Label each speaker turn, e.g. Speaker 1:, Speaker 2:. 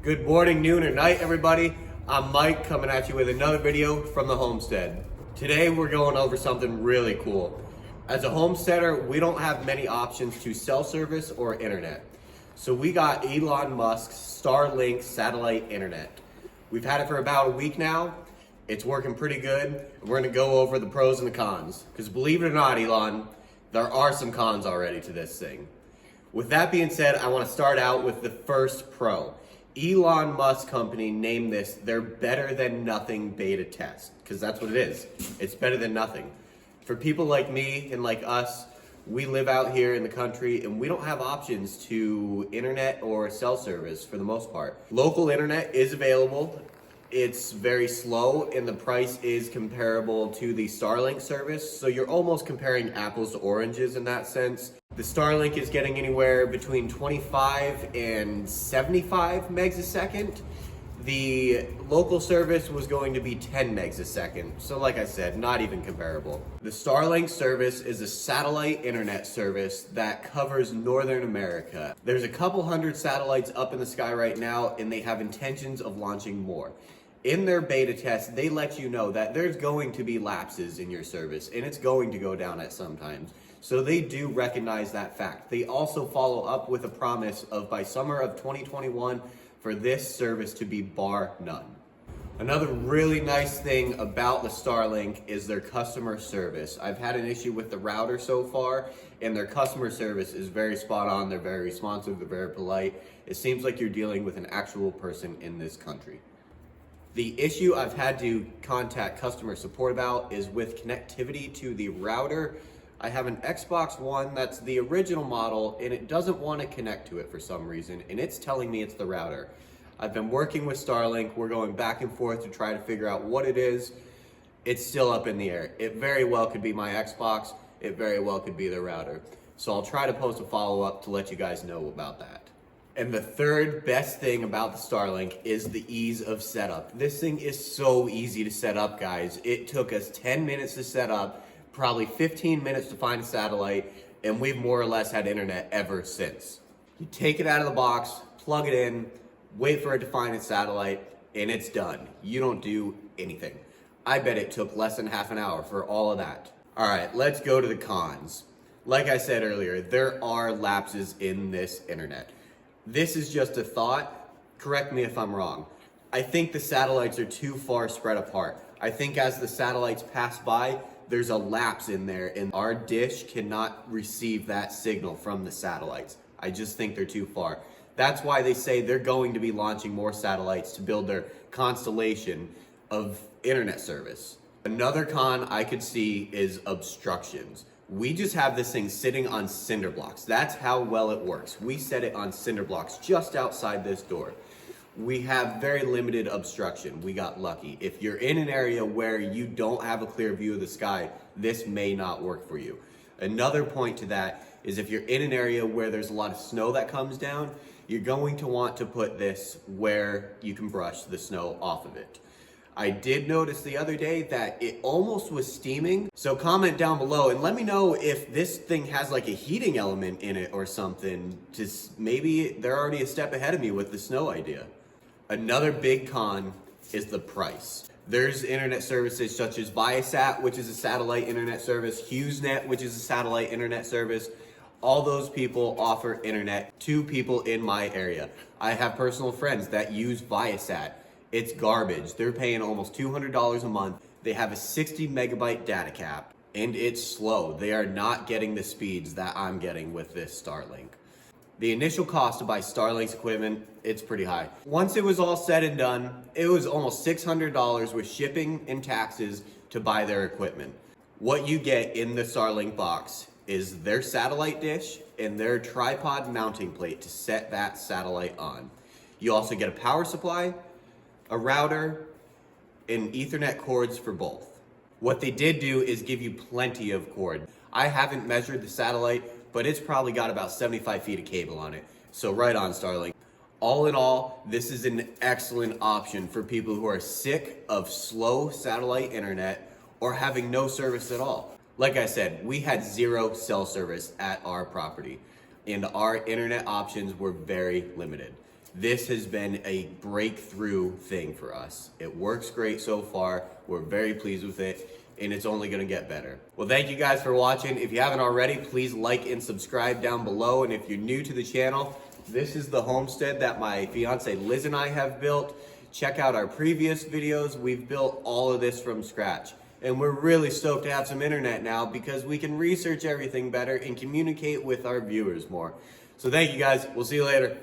Speaker 1: Good morning, noon, or night, everybody. I'm Mike coming at you with another video from the homestead. Today we're going over something really cool. As a homesteader, we don't have many options to cell service or internet. So we got Elon Musk's Starlink satellite internet. We've had it for about a week now. It's working pretty good. We're gonna go over the pros and the cons. Because believe it or not, Elon, there are some cons already to this thing. With that being said, I want to start out with the first pro. Elon Musk company named this their better than nothing beta test, because that's what it is. It's better than nothing. For people like me and like us, we live out here in the country and we don't have options to internet or cell service for the most part. Local internet is available. It's very slow and the price is comparable to the Starlink service. So you're almost comparing apples to oranges in that sense. The Starlink is getting anywhere between 25 and 75 megs a second. The local service was going to be 10 megs a second. So like I said, not even comparable. The Starlink service is a satellite internet service that covers Northern America. There's a couple hundred satellites up in the sky right now and they have intentions of launching more. In their beta test, they let you know that there's going to be lapses in your service and it's going to go down at some times. So they do recognize that fact. They also follow up with a promise of by summer of 2021 for this service to be bar none. Another really nice thing about the Starlink is their customer service. I've had an issue with the router so far and their customer service is very spot on. They're very responsive, they're very polite. It seems like you're dealing with an actual person in this country. The issue I've had to contact customer support about is with connectivity to the router. I have an Xbox One that's the original model and it doesn't want to connect to it for some reason and it's telling me it's the router. I've been working with Starlink. We're going back and forth to try to figure out what it is. It's still up in the air. It very well could be my Xbox. It very well could be the router. So I'll try to post a follow-up to let you guys know about that. And the third best thing about the Starlink is the ease of setup. This thing is so easy to set up, guys. It took us 10 minutes to set up, probably 15 minutes to find a satellite, and we've more or less had internet ever since. You take it out of the box, plug it in, wait for it to find its satellite, and it's done. You don't do anything. I bet it took less than half an hour for all of that. All right, let's go to the cons. Like I said earlier, there are lapses in this internet. This is just a thought. Correct me if I'm wrong. I think the satellites are too far spread apart. I think as the satellites pass by, there's a lapse in there and our dish cannot receive that signal from the satellites. I just think they're too far. That's why they say they're going to be launching more satellites to build their constellation of internet service. Another con I could see is obstructions. We just have this thing sitting on cinder blocks. That's how well it works. We set it on cinder blocks just outside this door. We have very limited obstruction. We got lucky. If you're in an area where you don't have a clear view of the sky, this may not work for you. Another point to that is if you're in an area where there's a lot of snow that comes down, you're going to want to put this where you can brush the snow off of it. I did notice the other day that it almost was steaming. So comment down below and let me know if this thing has like a heating element in it or something. Just maybe they're already a step ahead of me with the snow idea. Another big con is the price. There's internet services such as Viasat, which is a satellite internet service, HughesNet, which is a satellite internet service. All those people offer internet to people in my area. I have personal friends that use Viasat. It's garbage. They're paying almost $200 a month. They have a 60 megabyte data cap and it's slow. They are not getting the speeds that I'm getting with this Starlink. The initial cost to buy Starlink's equipment, it's pretty high. Once it was all said and done, it was almost $600 with shipping and taxes to buy their equipment. What you get in the Starlink box is their satellite dish and their tripod mounting plate to set that satellite on. You also get a power supply, a router, and Ethernet cords for both. What they did do is give you plenty of cord. I haven't measured the satellite, but it's probably got about 75 feet of cable on it. So right on, Starlink. All in all, this is an excellent option for people who are sick of slow satellite internet or having no service at all. Like I said, we had zero cell service at our property and our internet options were very limited. this has been a breakthrough thing for us. It works great so far. We're very pleased with it, and it's only gonna get better. Well, thank you guys for watching. If you haven't already, please like and subscribe down below. And if you're new to the channel, this is the homestead that my fiance Liz and I have built. Check out our previous videos. We've built all of this from scratch. And we're really stoked to have some internet now because we can research everything better and communicate with our viewers more. So thank you guys. We'll see you later.